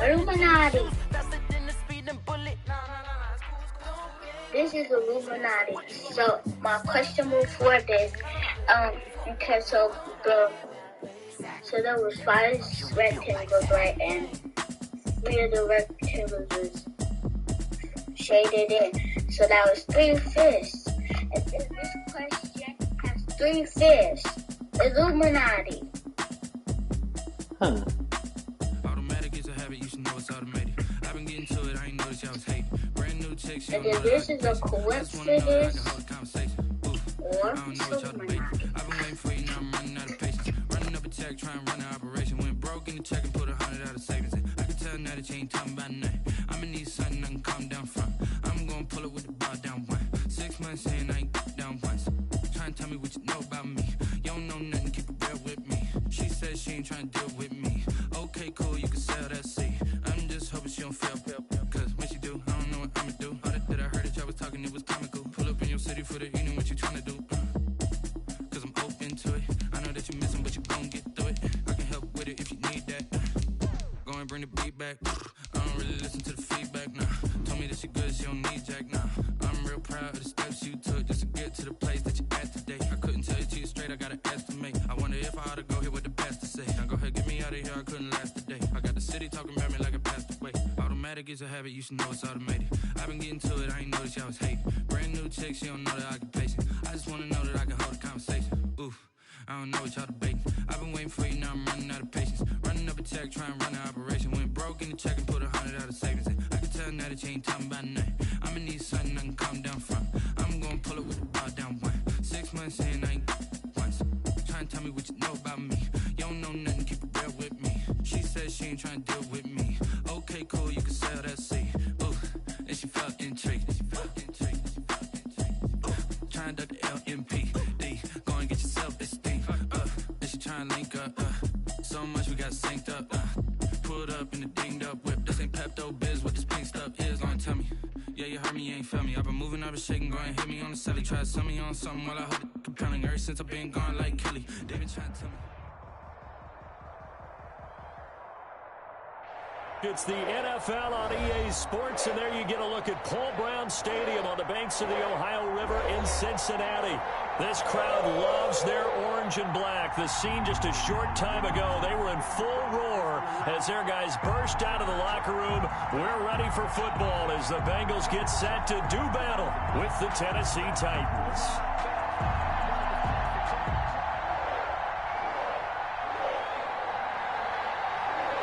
Illuminati. This is Illuminati. So my question for this, because there was 5 rectangles, right, and 3 of the rectangles was shaded in. So that was 3 fish. And this question has 3 fish. Illuminati. Automatic is a habit, you should know it's automated. I've been getting to it, I ain't noticed y'all was hating. Brand new chicks, and if this is a coincidence or Illuminati. I've been waiting for you, now I'm running out of patience. Running up a check, trying to run an operation. Went broke in the check and put 100 out of savings in. I can tell now that you ain't talking about nothing. I'ma need something I can calm down from. I'm gonna pull it with the bar down one. 6 months in, I ain't down once. Trying to tell me what you know about me. You don't know nothing, keep it real with me. She said she ain't trying to deal with me. Okay, cool, you can sell that seed. I'm just hoping she don't fail. Cause when she do, I don't know what I'ma do. All that I heard that y'all was talking, it was comical. Pull up in your city for the evening, what you trying to do? Cause I'm open to it. I know that you missing, but you gon' get through it. I can help with it if you need that. Go and bring the beat back. I don't really listen to the feedback, nah. Told me that she good, she don't need Jack, nah. I'm real proud of the steps you took just to get to the place that you at today. I couldn't tell you to you straight, I gotta estimate. I wonder if I ought to go here with the best to say. Now go ahead, get me out of here, I couldn't last today. I got the city talking about me like I passed away. Automatic is a habit, you should know it's automated. I've been getting to it, I ain't noticed y'all was hating. Brand new chick, she don't know the occupation. I just wanna know that I can hold a conversation. Oof, I don't know what y'all debating. I've been waiting for you, now I'm running out of patience. Running up a check, trying to run an operation. Went broke in the check and put 100 out of savings in. I can tell now that you ain't talking about nothing. I'ma need something I can calm down from. I'm gonna pull it with the bar down one. 6 months in, I ain't once. Trying to tell me what you know about me. You don't know nothing, keep it real with me. She said she ain't trying to deal with me. Okay, cool, you can sell that seed. Ooh, and she felt intrigued. Trying to duck the LMP. Go and get your self-esteem. And she trying to link up. So much we got synced up. Pulled up in the dinged up whip. This ain't Pepto-Biz, what this pink stuff is. Long tell me. Yeah, you heard me, you ain't felt me. I've been moving, I've been shaking, go and hit me on the celly. Try to sell me on something while I hold it compelling. Ever since I've been gone like Kelly. They been trying to tell me. It's the NFL on EA Sports, and there you get a look at Paul Brown Stadium on the banks of the Ohio River in Cincinnati. This crowd loves their orange and black. The scene just a short time ago, they were in full roar as their guys burst out of the locker room. We're ready for football as the Bengals get set to do battle with the Tennessee Titans.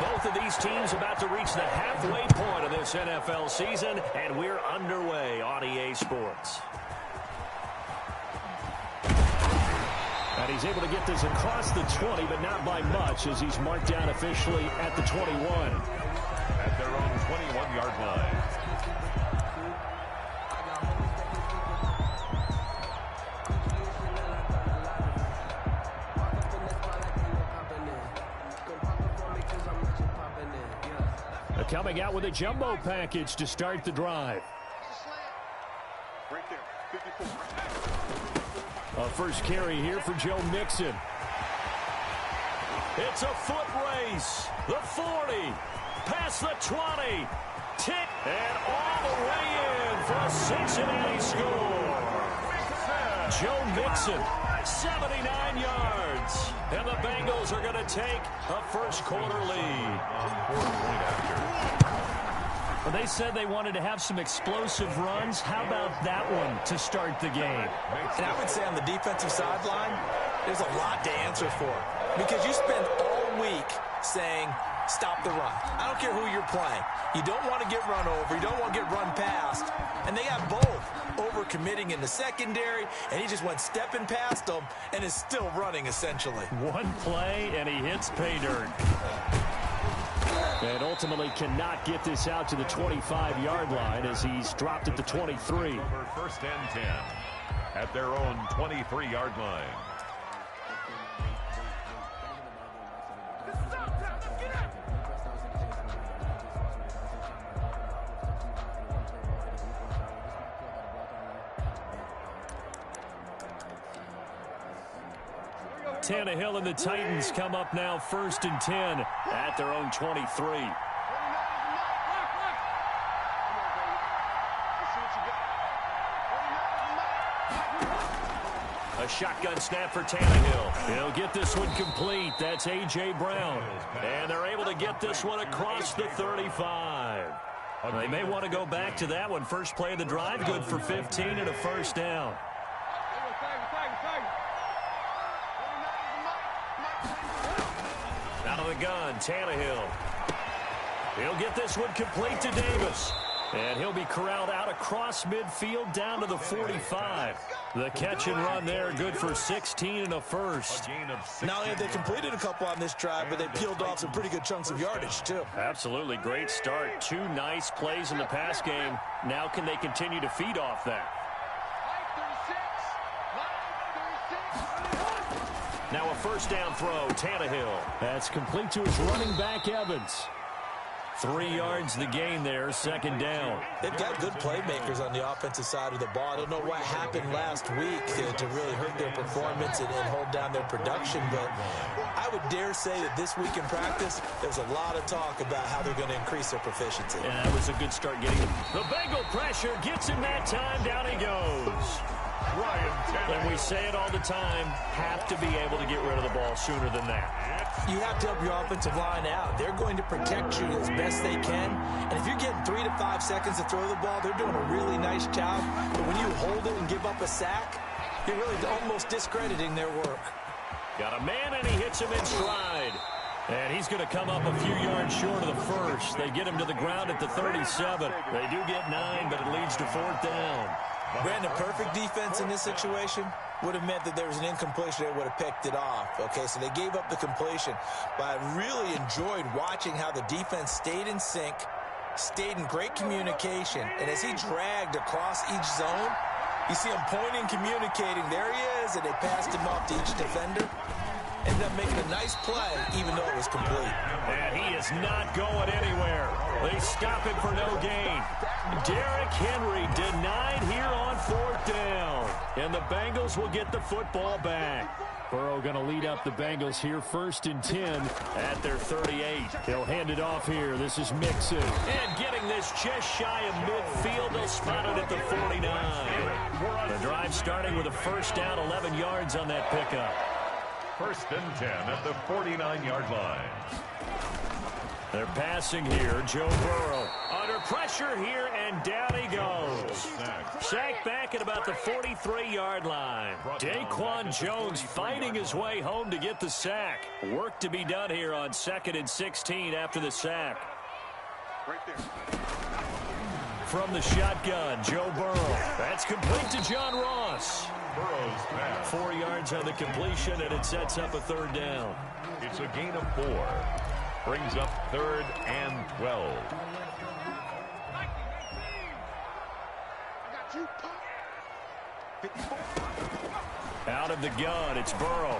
Both of these teams about to reach the halfway point of this NFL season, and we're underway on EA Sports. And he's able to get this across the 20, but not by much, as he's marked down officially at the 21. At their own 21-yard line. Coming out with a jumbo package to start the drive. A first carry here for Joe Mixon. It's a foot race. The 40, past the 20, tick, and all the way in for a Cincinnati score. Joe Mixon, 79 yards. And the Bengals are going to take a first-quarter lead. Well, they said they wanted to have some explosive runs. How about that one to start the game? And I would say on the defensive sideline, there's a lot to answer for. Because you spend all week saying, stop the run. I don't care who you're playing. You don't want to get run over. You don't want to get run past. And they got both over-committing in the secondary, and he just went stepping past them and is still running, essentially. One play, and he hits pay dirt. And ultimately cannot get this out to the 25-yard line as he's dropped at the 23. First and 10 at their own 23-yard line. Tannehill and the Titans come up now 1st and 10 at their own 23. A shotgun snap for Tannehill. He'll get this one complete. That's A.J. Brown. And they're able to get this one across the 35. They may want to go back to that one. First play of the drive, good for 15 and a first down. Out of the gun, Tannehill. He'll get this one complete to Davis. And he'll be corralled out across midfield down to the 45. The catch and run there, good for 16 and a first. Not only have they completed a couple on this drive, but they peeled off some pretty good chunks of yardage, too. Absolutely. Great start. 2 nice plays in the pass game. Now can they continue to feed off that? Now a first down throw, Tannehill. That's complete to his running back, Evans. 3 yards the gain there, second down. They've got good playmakers on the offensive side of the ball. I don't know what happened last week to really hurt their performance and hold down their production, but I would dare say that this week in practice, there's a lot of talk about how they're going to increase their proficiency. And that was a good start getting him. The Bengal pressure gets him that time. Down he goes. And we say it all the time, have to be able to get rid of the ball sooner than that. You have to help your offensive line out. They're going to protect you as best they can. And if you're getting 3 to 5 seconds to throw the ball, they're doing a really nice job. But when you hold it and give up a sack, you're really almost discrediting their work. Got a man, and he hits him in stride. And he's going to come up a few yards short of the first. They get him to the ground at the 37. They do get 9, but it leads to 4th down. Brandon, perfect defense in this situation would have meant that there was an incompletion that would have picked it off. Okay, so they gave up the completion. But I really enjoyed watching how the defense stayed in sync, stayed in great communication. And as he dragged across each zone, you see him pointing, communicating. There he is, and they passed him off to each defender. Ended up making a nice play, even though it was complete. And he is not going anywhere. They stop him for no gain. Derrick Henry denied here on 4th down. And the Bengals will get the football back. Burrow going to lead up the Bengals here 1st and 10 at their 38. He'll hand it off here. This is Mixon. And getting this just shy of midfield. They'll spot it at the 49. The drive starting with a first down, 11 yards on that pickup. 1st and 10 at the 49-yard line. They're passing here. Joe Burrow under pressure here, and down he goes. Sacked back at about the 43-yard line. Daquan Jones fighting his way home to get the sack. Work to be done here on 2nd and 16 after the sack. Right there. From the shotgun, Joe Burrow. That's complete to John Ross. Burrow's pass. 4 yards on the completion, and it sets up a 3rd down. It's a gain of 4. Brings up 3rd and 12. Out of the gun, it's Burrow.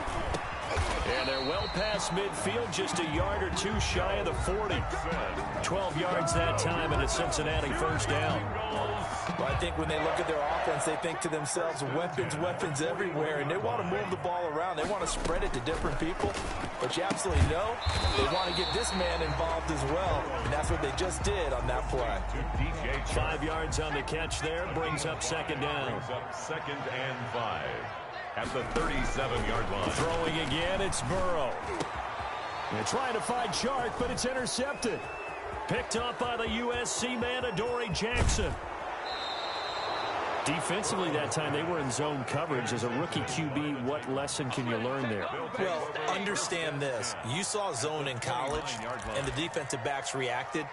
And they're well past midfield, just a yard or 2 shy of the 40. 12 yards that time, and a Cincinnati 1st down. Well, I think when they look at their offense, they think to themselves, weapons, weapons everywhere, and they want to move the ball around. They want to spread it to different people, but you absolutely know they want to get this man involved as well, and that's what they just did on that play. 5 yards on the catch there, brings up 2nd down. Brings up 2nd and 5 at the 37-yard line. Throwing again, it's Burrow. They're trying to find Chark, but it's intercepted. Picked up by the USC man, Adoree Jackson. Defensively that time, they were in zone coverage. As a rookie QB, what lesson can you learn there? Well, understand this. You saw zone in college, and the defensive backs reacted,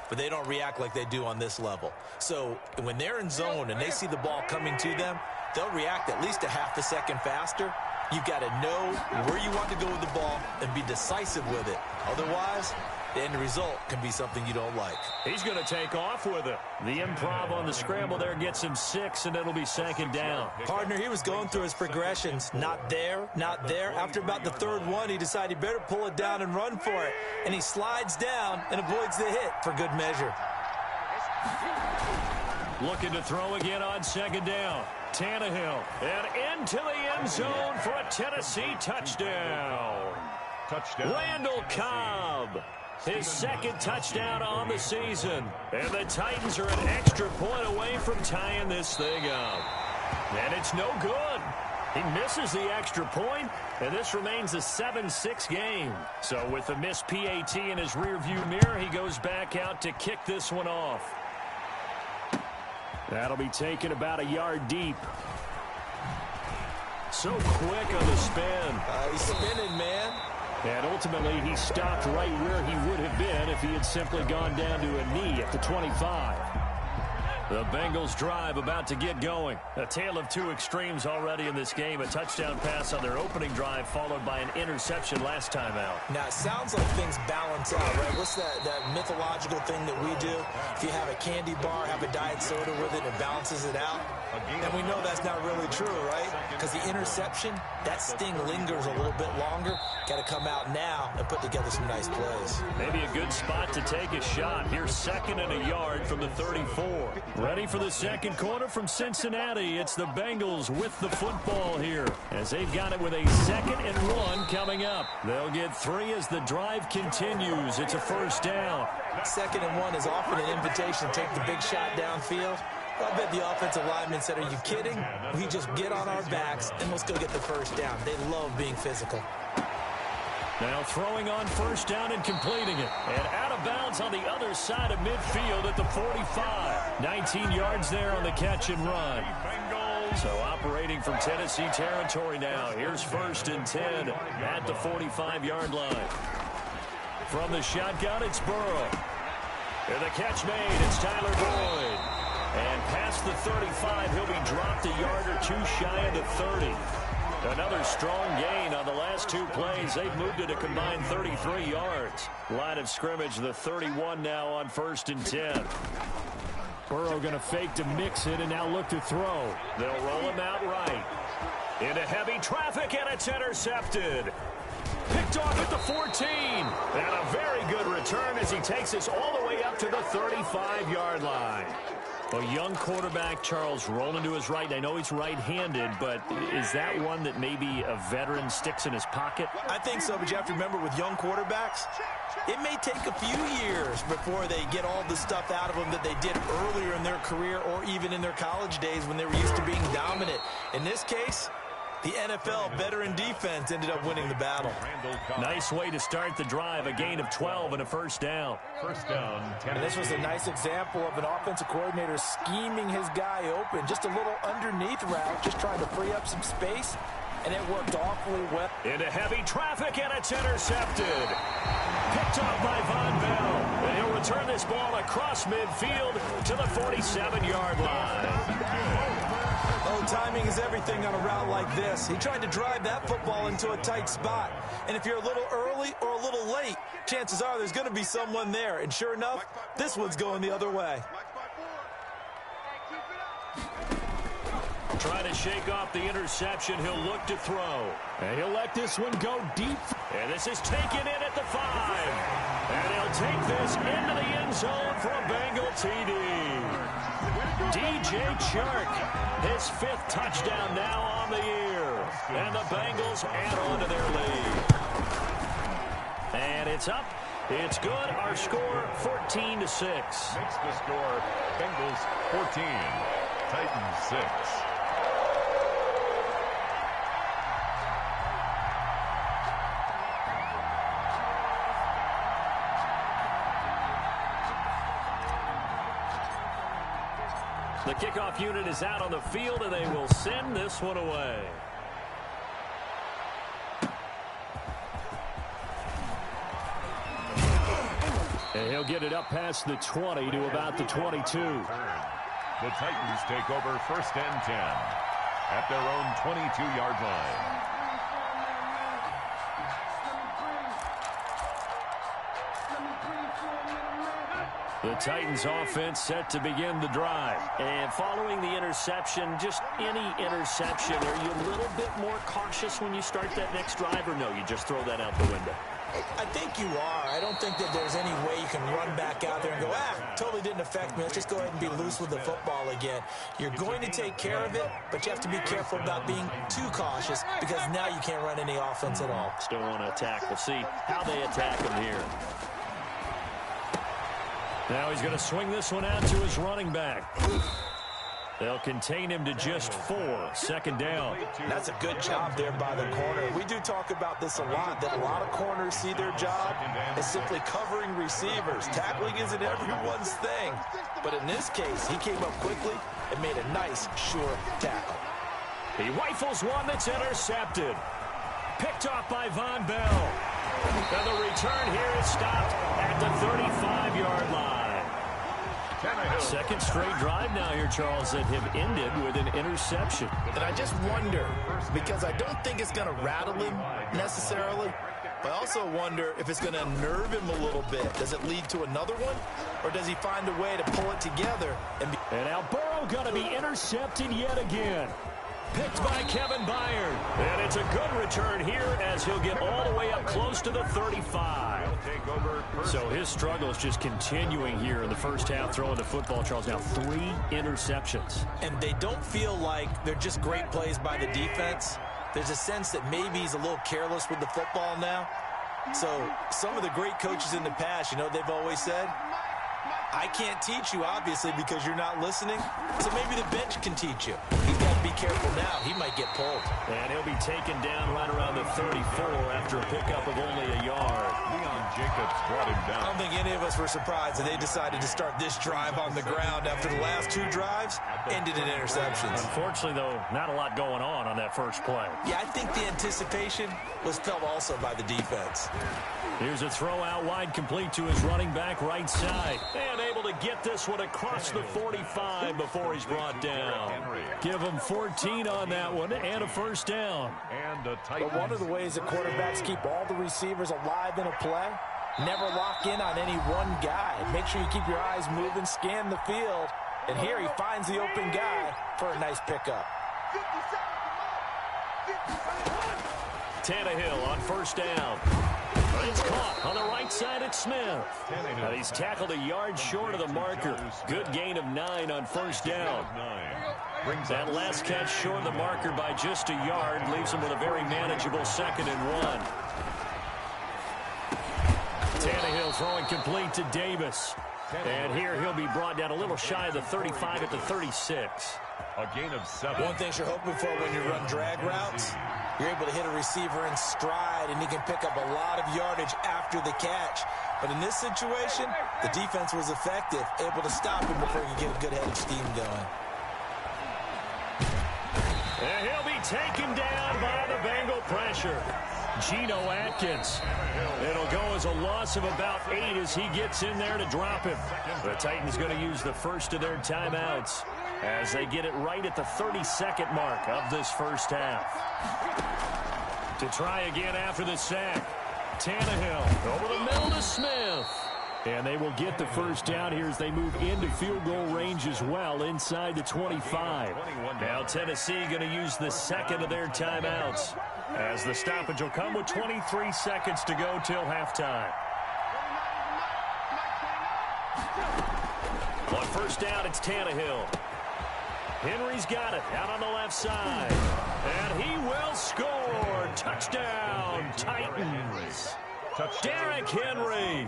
but they don't react like they do on this level. So when they're in zone and they see the ball coming to them, they'll react at least a half a second faster. You've got to know where you want to go with the ball and be decisive with it. Otherwise, the end result can be something you don't like. He's going to take off with it. The improv on the scramble there gets him 6, and it'll be 2nd down. Partner, he was going through his progressions. Not there, not there. After about the 3rd one, he decided he better pull it down and run for it. And he slides down and avoids the hit for good measure. Looking to throw again on second down. Tannehill. And into the end zone for a Tennessee touchdown. Randall Cobb. His second touchdown on the season. And the Titans are an extra point away from tying this thing up. And it's no good. He misses the extra point, and this remains a 7-6 game. So with the missed PAT in his rearview mirror, he goes back out to kick this one off. That'll be taken about a yard deep. So quick on the spin. He's spinning, man. And ultimately, he stopped right where he would have been if he had simply gone down to a knee at the 25. The Bengals drive about to get going. A tale of two extremes already in this game. A touchdown pass on their opening drive followed by an interception last time out. Now, it sounds like things balance out, right? What's that mythological thing that we do? If you have a candy bar, have a diet soda with it, it balances it out. And we know that's not really true, right? Because the interception, that sting lingers a little bit longer. Got to come out now and put together some nice plays. Maybe a good spot to take a shot. Here's second and a yard from the 34. Ready for the second quarter from Cincinnati. It's the Bengals with the football here as they've got it with a 2nd and 1 coming up. They'll get 3 as the drive continues. It's a first down. 2nd and 1 is often an invitation to take the big shot downfield. I bet the offensive lineman said, are you kidding? We just get on our backs and let's go get the first down. They love being physical. Now throwing on first down and completing it. And out of bounds on the other side of midfield at the 45. 19 yards there on the catch and run. So operating from Tennessee territory now. Here's 1st and 10 at the 45-yard line. From the shotgun, it's Burrow. And the catch made. It's Tyler Boyd. And past the 35, he'll be dropped a yard or two shy of the 30. Another strong gain on the last 2 plays. They've moved it a combined 33 yards. Line of scrimmage, the 31 now on 1st and 10. Burrow going to fake to mix it and now look to throw. They'll roll him out right. Into heavy traffic, and it's intercepted. Picked off at the 14. And a very good return as he takes us all the way up to the 35-yard line. A young quarterback, Charles, rolling to his right. I know he's right-handed, but is that one that maybe a veteran sticks in his pocket? I think so, but you have to remember with young quarterbacks, it may take a few years before they get all the stuff out of them that they did earlier in their career or even in their college days when they were used to being dominant. In this case, the NFL veteran defense ended up winning the battle. Nice way to start the drive. A gain of 12 and a first down. First down, 10. And this was a nice example of an offensive coordinator scheming his guy open. Just a little underneath route, just trying to free up some space. And it worked awfully well. Into heavy traffic, and it's intercepted. Picked off by Von Bell. And he'll return this ball across midfield to the 47-yard line. Oh, timing is everything on a route like this. He tried to drive that football into a tight spot. And if you're a little early or a little late, chances are there's going to be someone there. And sure enough, this one's going the other way. Trying to shake off the interception. He'll look to throw. And he'll let this one go deep. And this is taken in at the 5. And he'll take this into the end zone for a Bengal TD. DJ Chark, his 5th touchdown now on the year. And the Bengals add on to their lead. And it's up. It's good. Our score, 14-6. Makes the score, Bengals 14, Titans 6. The kickoff unit is out on the field, and they will send this one away. And he'll get it up past the 20 to about the 22. The Titans take over 1st and 10 at their own 22-yard line. The Titans offense set to begin the drive. And following the interception, just any interception, are you a little bit more cautious when you start that next drive, or no, you just throw that out the window? I think you are. I don't think that there's any way you can run back out there and go, totally didn't affect me. Let's just go ahead and be loose with the football again. You're going to take care of it, but you have to be careful about being too cautious because now you can't run any offense at all. Still want to attack. We'll see how they attack him here. Now he's going to swing this one out to his running back. They'll contain him to just 4. Second down. That's a good job there by the corner. We do talk about this a lot, that a lot of corners see their job as simply covering receivers. Tackling isn't everyone's thing. But in this case, he came up quickly and made a nice, sure tackle. He rifles one that's intercepted. Picked off by Von Bell. And the return here is stopped at the 35-yard line. Second straight drive now here, Charles, that have ended with an interception. And I just wonder, because I don't think it's going to rattle him necessarily, but I also wonder if it's going to unnerve him a little bit. Does it lead to another one? Or does he find a way to pull it together? And now Burrow going to be intercepted yet again. Picked by Kevin Byard. And it's a good return here as he'll get all the way up close to the 35. So his struggle is just continuing here in the first half, throwing the football, Charles. Now 3 interceptions. And they don't feel like they're just great plays by the defense. There's a sense that maybe he's a little careless with the football now. So some of the great coaches in the past, you know, they've always said, I can't teach you, obviously, because you're not listening. So maybe the bench can teach you. He's got to be careful now. He might get pulled. And he'll be taken down right around the 34 after a pickup of only a yard. Leon Jacobs brought him down. I don't think any of us were surprised that they decided to start this drive on the ground after the last 2 drives ended in interceptions. Unfortunately, though, not a lot going on that first play. Yeah, I think the anticipation was felt also by the defense. Here's a throw out wide, complete to his running back right side. And able to get this one across the 45 before he's brought down. Give him 14 on that one and a first down. But one of the ways that quarterbacks keep all the receivers alive in a play, never lock in on any one guy. Make sure you keep your eyes moving, scan the field. And here he finds the open guy for a nice pickup. Tannehill on first down. It's caught on the right side at Smith. And he's tackled a yard short of the marker. Good gain of 9 on first down. That last catch short of the marker by just a yard leaves him with a very manageable 2nd and 1. Tannehill throwing complete to Davis. And here he'll be brought down a little shy of the 35 at the 36. A gain of 7. One thing you're hoping for when you run drag routes, you're able to hit a receiver in stride, and he can pick up a lot of yardage after the catch. But in this situation, the defense was effective, able to stop him before he could get a good head of steam going. And he'll be taken down by the Bengal pressure. Geno Atkins. It'll go as a loss of about 8 as he gets in there to drop him. The Titans going to use the first of their timeouts as they get it right at the 32nd mark of this first half. To try again after the sack. Tannehill over the middle to Smith. And they will get the first down here as they move into field goal range as well inside the 25. Now Tennessee going to use the second of their timeouts as the stoppage will come with 23 seconds to go till halftime. On first down, it's Tannehill. Henry's got it out on the left side. And he will score. Touchdown, Titans. Derrick Henry.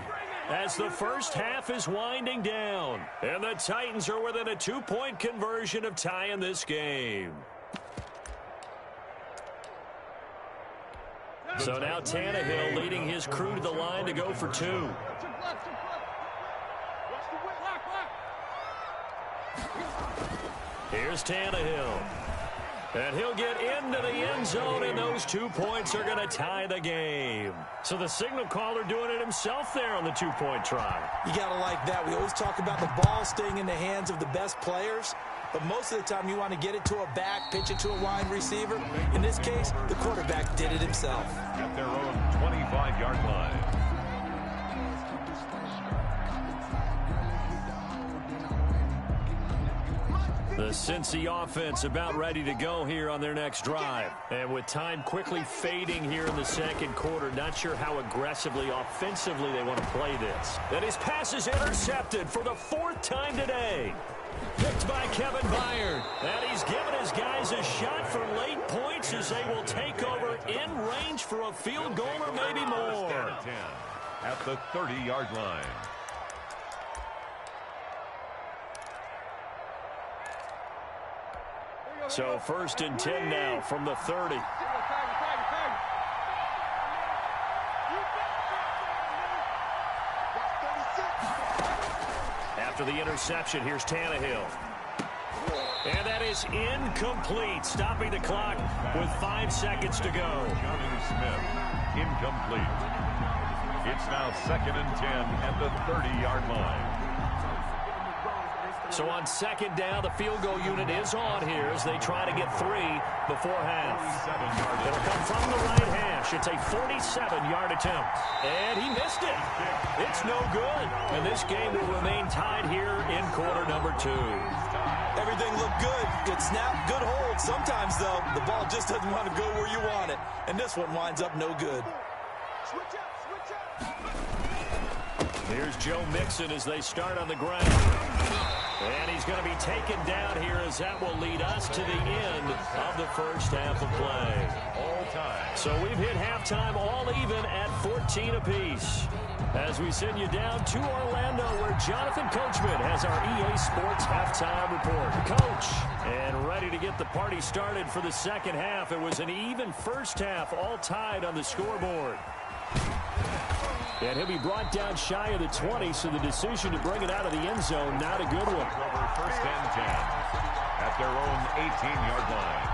As the first half is winding down. And the Titans are within a 2-point conversion of tying this game. So now Tannehill leading his crew to the line to go for 2. Here's Tannehill. And he'll get into the end zone, and those 2 points are going to tie the game. So the signal caller doing it himself there on the 2-point try. You got to like that. We always talk about the ball staying in the hands of the best players, but most of the time you want to get it to a back, pitch it to a wide receiver. In this case, the quarterback did it himself. At their own 25-yard line. The Cincy offense about ready to go here on their next drive. And with time quickly fading here in the second quarter, not sure how aggressively, offensively they want to play this. And his pass is intercepted for the 4th time today. Picked by Kevin Byard. And he's given his guys a shot for late points as they will take over in range for a field goal or maybe more. At the 30-yard line. So 1st and 10 now from the 30. After the interception, here's Tannehill. And that is incomplete, stopping the clock with 5 seconds to go. Jonnu Smith, incomplete. It's now 2nd and 10 at the 30-yard line. So on 2nd down, the field goal unit is on here as they try to get 3 before half. It'll come from the right hash. It's a 47-yard attempt. And he missed it. It's no good. And this game will remain tied here in quarter number 2. Everything looked good. Good snap, good hold. Sometimes, though, the ball just doesn't want to go where you want it. And this one winds up no good. Here's Joe Mixon as they start on the ground. And he's going to be taken down here as that will lead us to the end of the first half of play. All time. So we've hit halftime all even at 14 apiece. As we send you down to Orlando where Jonathan Coachman has our EA Sports halftime report. Coach, and ready to get the party started for the second half. It was an even first half, all tied on the scoreboard. And he'll be brought down shy of the 20, so the decision to bring it out of the end zone, not a good one. Over 1st and 10 at their own 18-yard line.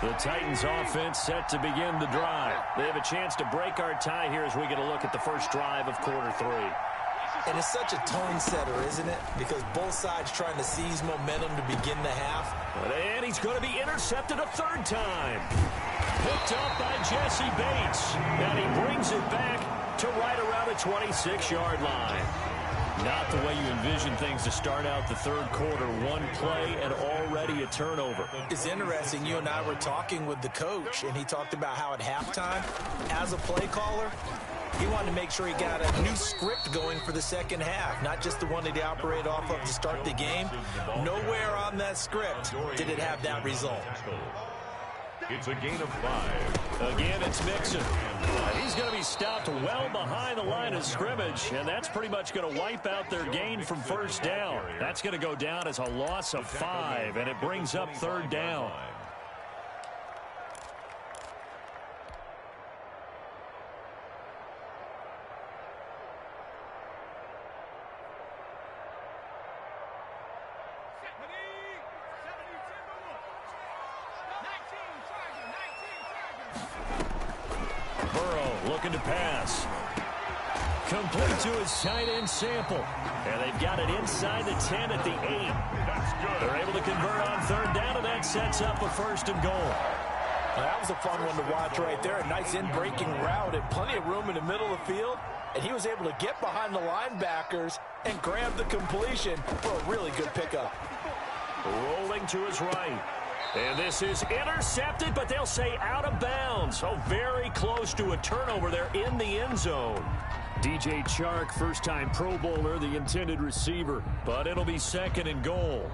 The Titans offense set to begin the drive. They have a chance to break our tie here as we get a look at the first drive of quarter 3. And it's such a tone setter, isn't it? Because both sides trying to seize momentum to begin the half. And he's going to be intercepted a 3rd time. Picked up by Jesse Bates. And he brings it back to right around the 26-yard line. Not the way you envision things to start out the 3rd quarter. One play and already a turnover. It's interesting. You and I were talking with the coach, and he talked about how at halftime, as a play caller, he wanted to make sure he got a new script going for the second half, not just the one that he operated off of to start the game. Nowhere on that script did it have that result. It's a gain of 5. Again, it's Mixon. He's going to be stopped well behind the line of scrimmage, and that's pretty much going to wipe out their gain from 1st down. That's going to go down as a loss of 5, and it brings up 3rd down. Looking to pass. Complete to his tight end Sample. And they've got it inside the 10 at the 8. That's good. They're able to convert on 3rd down, and that sets up a 1st and goal. Well, that was a fun one to watch right there. A nice in-breaking route and plenty of room in the middle of the field. And he was able to get behind the linebackers and grab the completion for a really good pickup. Rolling to his right. And this is intercepted, but they'll say out of bounds. So very close to a turnover there in the end zone. DJ Chark, first-time Pro Bowler, the intended receiver. But it'll be 2nd and goal.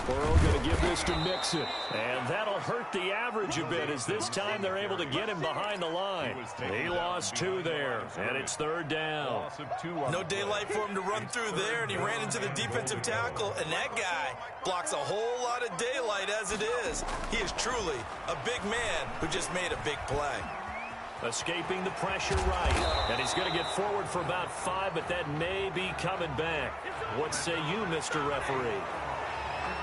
Burrow going to give this to Mixon. And that'll hurt the average a bit as this time they're able to get him behind the line. He lost 2 there, and it's 3rd down. No daylight for him to run through there, and he ran into the defensive tackle, and that guy blocks a whole lot of daylight as it is. He is truly a big man who just made a big play. Escaping the pressure right. And he's going to get forward for about 5, but that may be coming back. What say you, Mr. Referee?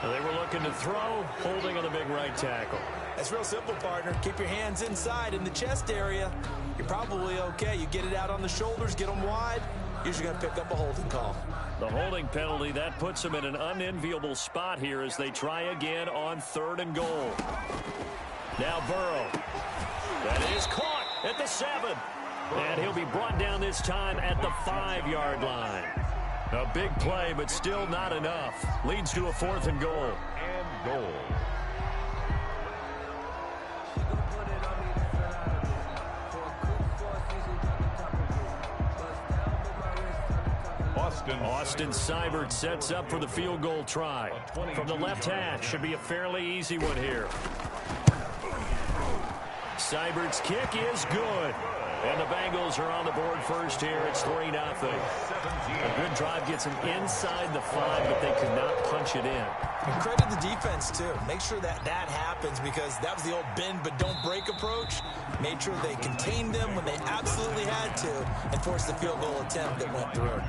They were looking to throw, holding on the big right tackle. That's real simple, partner. Keep your hands inside in the chest area. You're probably okay. You get it out on the shoulders, get them wide. Usually going to pick up a holding call. The holding penalty, that puts them in an unenviable spot here as they try again on 3rd and goal. Now Burrow. That is caught at the 7. And he'll be brought down this time at the 5-yard line. A big play, but still not enough. Leads to a 4th and goal. And goal. Austin Seibert sets up for the field goal try. From the left hash, should be a fairly easy one here. Seibert's kick is good. And the Bengals are on the board first here. It's 3-0. A good drive gets them inside the 5, but they could not punch it in. And credit the defense, too. Make sure that happens, because that was the old bend but don't break approach. Made sure they contained them when they absolutely had to and forced the field goal attempt that went through.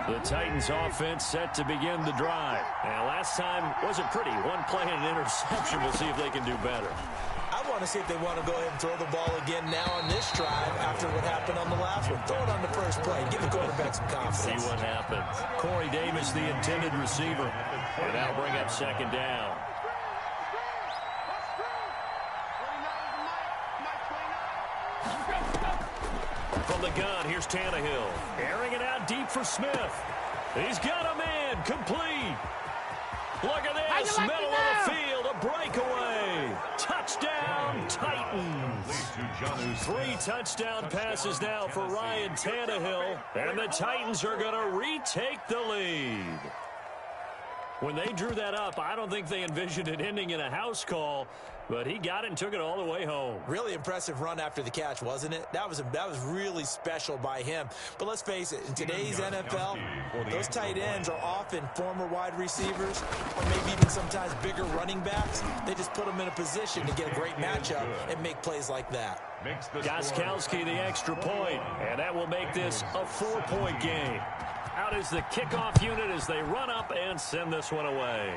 The Titans offense set to begin the drive. Now, last time wasn't pretty. One play and an interception. We'll see if they can do better. I want to see if they want to go ahead and throw the ball again now on this drive after what happened on the last one. Throw it on the first play. Give the quarterback some confidence. See what happens. Corey Davis, the intended receiver. And that'll bring up 2nd down. From the gun, here's Tannehill. Airing it out deep for Smith. He's got a man. Complete. Look at this. Middle of the field. A breakaway. Touchdown, Titans. 3 touchdown passes now for Ryan Tannehill. And the Titans are going to retake the lead. When they drew that up, I don't think they envisioned it ending in a house call, but he got it and took it all the way home. Really impressive run after the catch, wasn't it? That was really special by him. But let's face it, in today's NFL, those tight ends are often former wide receivers or maybe even sometimes bigger running backs. They just put them in a position to get a great matchup and make plays like that. Gostkowski, the extra point, and that will make this a 4-point game. Out is the kickoff unit as they run up and send this one away.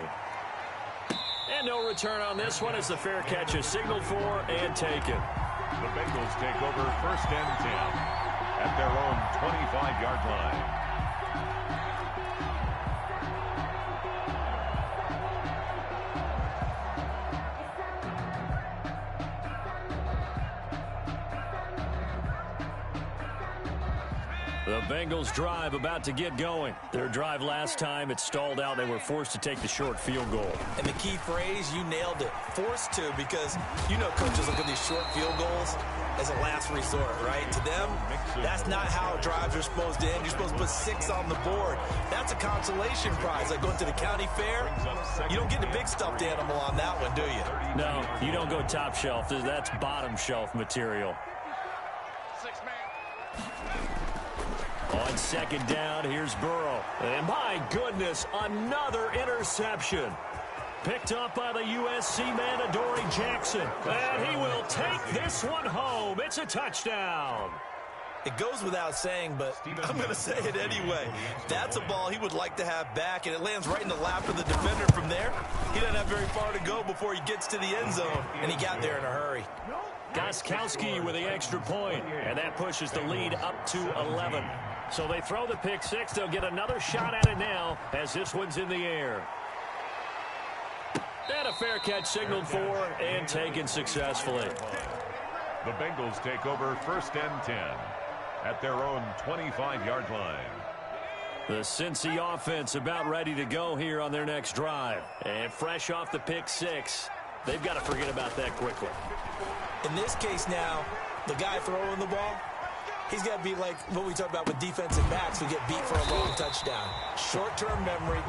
And no return on this one as the fair catch is signaled for and taken. The Bengals take over 1st and 10 at their own 25-yard line. The Bengals drive about to get going. Their drive last time, it stalled out. They were forced to take the short field goal. And the key phrase, you nailed it, forced to, because you know coaches look at these short field goals as a last resort, right? To them, that's not how drives are supposed to end. You're supposed to put 6 on the board. That's a consolation prize, like going to the county fair. You don't get the big stuffed animal on that one, do you? No, you don't go top shelf. That's bottom shelf material. On 2nd down, here's Burrow. And my goodness, another interception. Picked up by the USC man, Adoree Jackson. And he will take this one home. It's a touchdown. It goes without saying, but I'm going to say it anyway. That's a ball he would like to have back, and it lands right in the lap of the defender from there. He doesn't have very far to go before he gets to the end zone, and he got there in a hurry. Gostkowski with the extra point, and that pushes the lead up to 11. So they throw the pick 6. They'll get another shot at it now as this one's in the air. And a fair catch signaled for and taken successfully. The Bengals take over 1st and 10 at their own 25-yard line. The Cincy offense about ready to go here on their next drive. And fresh off the pick 6, they've got to forget about that quickly. In this case now, the guy throwing the ball, he's got to be like what we talk about with defensive backs who get beat for a long touchdown. Short-term memory,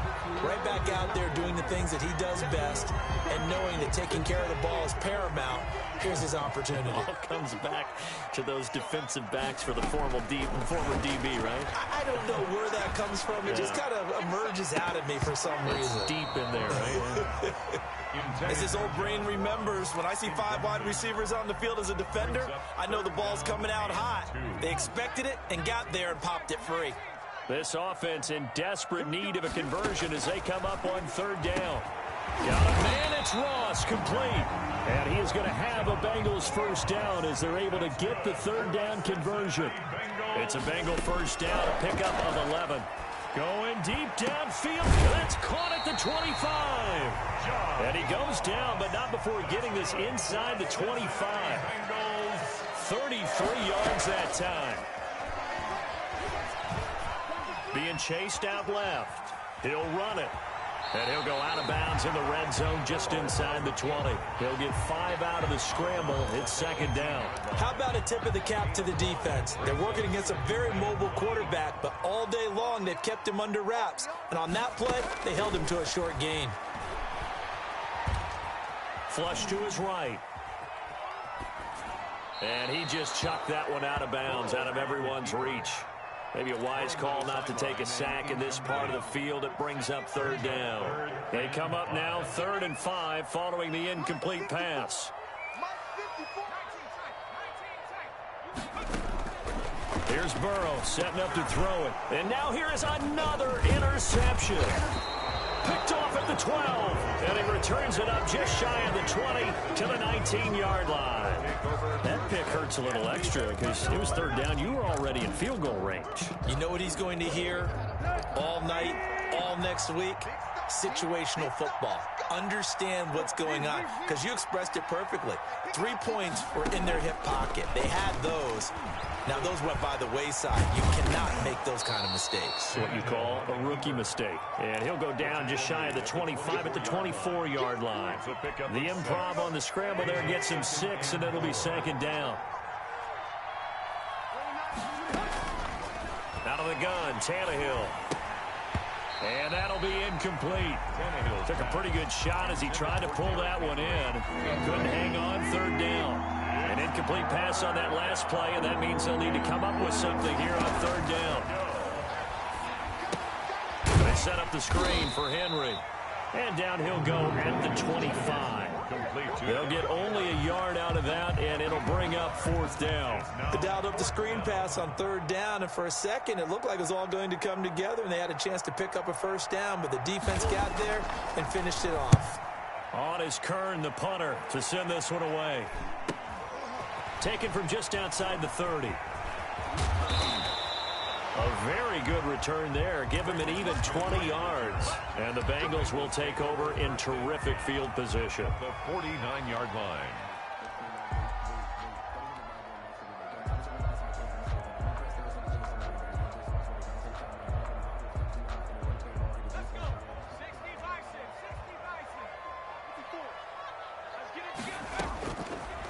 right back out there doing the things that he does best, and knowing that taking care of the ball is paramount. Here's his opportunity. It all comes back to those defensive backs for the former DB, right? I don't know where that comes from. It just kind of emerges out of me for some reason. Deep in there, right? As his old brain remembers, when I see 5 wide receivers on the field as a defender, I know the ball's coming out hot. They expected it and got there and popped it free. This offense in desperate need of a conversion as they come up on 3rd down. Got a man, it's Ross, complete. And he is going to have a Bengals first down as they're able to get the 3rd down conversion. It's a Bengal first down, a pickup of 11. Going deep downfield. That's caught at the 25. And he goes down, but not before getting this inside the 25. 33 yards that time. Being chased out left. He'll run it. And he'll go out of bounds in the red zone just inside the 20. He'll get 5 out of the scramble. It's second down. How about a tip of the cap to the defense? They're working against a very mobile quarterback, but all day long they've kept him under wraps. And on that play, they held him to a short gain. Flush to his right. And he just chucked that one out of bounds, out of everyone's reach. Maybe a wise call not to take a sack in this part of the field. It brings up third down. They come up now 3rd and 5 following the incomplete pass. Here's Burrow setting up to throw it. And now here is another interception. Picked off at the 12. And he returns it up just shy of the 20 to the 19-yard line. That pick hurts a little extra because it was third down. You were already in field goal range. You know what he's going to hear all night, all next week? Situational football. Understand what's going on, because you expressed it perfectly. 3 points were in their hip pocket. They had those. Now, those went by the wayside. You cannot make those kind of mistakes. What you call a rookie mistake. And he'll go down just shy of the 25 at the 24-yard line. The improv on the scramble there gets him 6, and it'll be second down. Out of the gun, Tannehill. And that'll be incomplete. Took a pretty good shot as he tried to pull that one in. Couldn't hang on, third down. An incomplete pass on that last play, and that means they'll need to come up with something here on third down. They set up the screen for Henry. And down he'll go at the 25. They'll get only a yard out of that, and it'll bring up 4th down. They dialed up the screen pass on third down, and for a second it looked like it was all going to come together, and they had a chance to pick up a first down, but the defense got there and finished it off. On is Kern, the punter, to send this one away. Taken from just outside the 30. A very good return there. Give him an even 20 yards. And the Bengals will take over in terrific field position. The 49-yard line.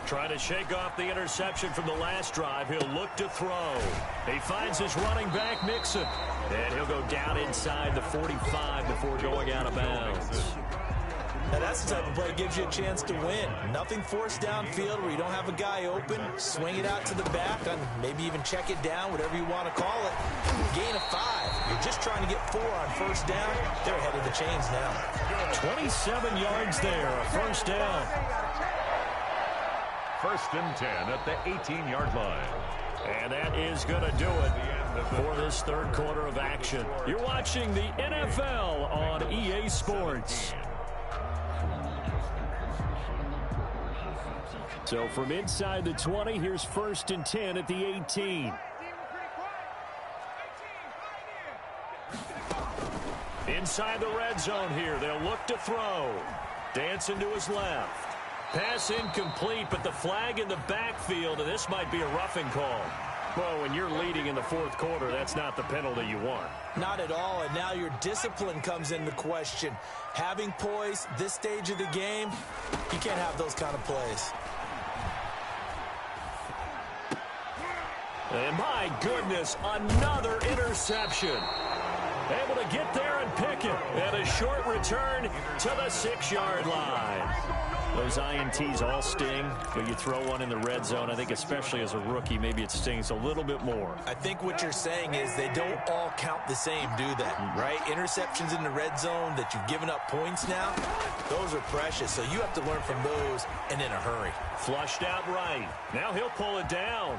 Trying to shake off the interception from the last drive. He'll look to throw. He finds his running back, Mixon. And he'll go down inside the 45 before going out of bounds. Now that's the type of play that gives you a chance to win. Nothing forced downfield where you don't have a guy open. Swing it out to the back and maybe even check it down, whatever you want to call it. Gain of 5. You're just trying to get 4 on first down. They're ahead of the chains now. 27 yards there, a first down. 1st and 10 at the 18-yard line. And that is going to do it for this third quarter of action. You're watching the NFL on EA Sports. So from inside the 20, here's 1st and 10 at the 18. Inside the red zone here, they'll look to throw. Dancing to his left. Pass incomplete, but the flag in the backfield, and this might be a roughing call. Well, when you're leading in the 4th quarter, that's not the penalty you want. Not at all, and now your discipline comes into question. Having poise this stage of the game, you can't have those kind of plays. And my goodness, another interception. Able to get there and pick it. And a short return to the 6-yard line. Those INTs all sting, but you throw one in the red zone, I think especially as a rookie, maybe it stings a little bit more. I think what you're saying is they don't all count the same, do they? Right? Interceptions in the red zone that you've given up points now, those are precious, so you have to learn from those and in a hurry. Flushed out right. Now he'll pull it down.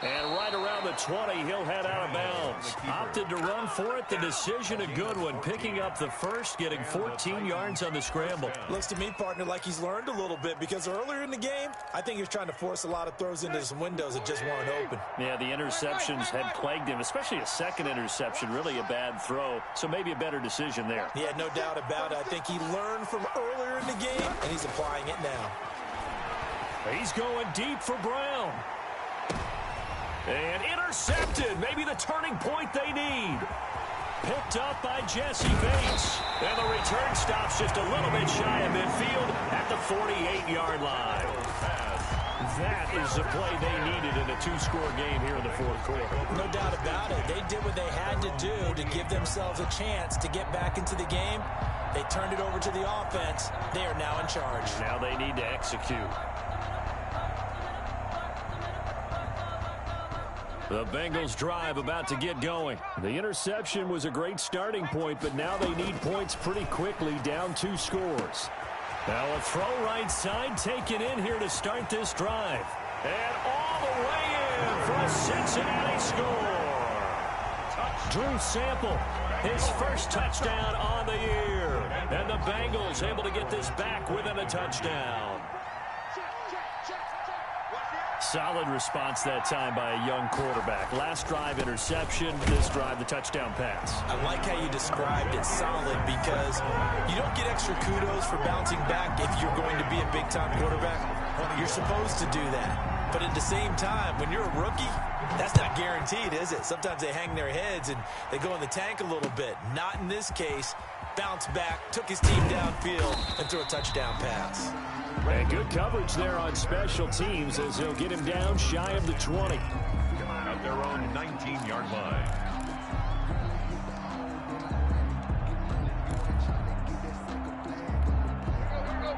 And right around the 20, he'll head out of bounds. Opted to run for it. The decision a good one. Picking up the first, getting 14 yards on the scramble. Looks to me, partner, like he's learned a little bit because earlier in the game, I think he was trying to force a lot of throws into some windows that just weren't open. Yeah, the interceptions had plagued him, especially a second interception, really a bad throw. So maybe a better decision there. Yeah, no doubt about it. I think he learned from earlier in the game, and he's applying it now. He's going deep for Brown. And intercepted. Maybe the turning point they need. Picked up by Jesse Bates. And the return stops just a little bit shy of midfield at the 48-yard line. That is the play they needed in a two-score game here in the fourth quarter. No doubt about it. They did what they had to do to give themselves a chance to get back into the game. They turned it over to the offense. They are now in charge. Now they need to execute. The Bengals drive about to get going. The interception was a great starting point, but now they need points pretty quickly, down 2 scores. Now a throw right side taken in here to start this drive. And all the way in for a Cincinnati score. Drew Sample, his first touchdown on the year. And the Bengals able to get this back within a touchdown. Solid response that time by a young quarterback. Last drive, interception. This drive, the touchdown pass. I like how you described it, solid, because you don't get extra kudos for bouncing back if you're going to be a big-time quarterback. You're supposed to do that. But at the same time, when you're a rookie, that's not guaranteed, is it? Sometimes they hang their heads and they go in the tank a little bit. Not in this case. Bounced back, took his team downfield, and threw a touchdown pass. And good coverage there on special teams as he'll get him down shy of the 20. At their own 19-yard line.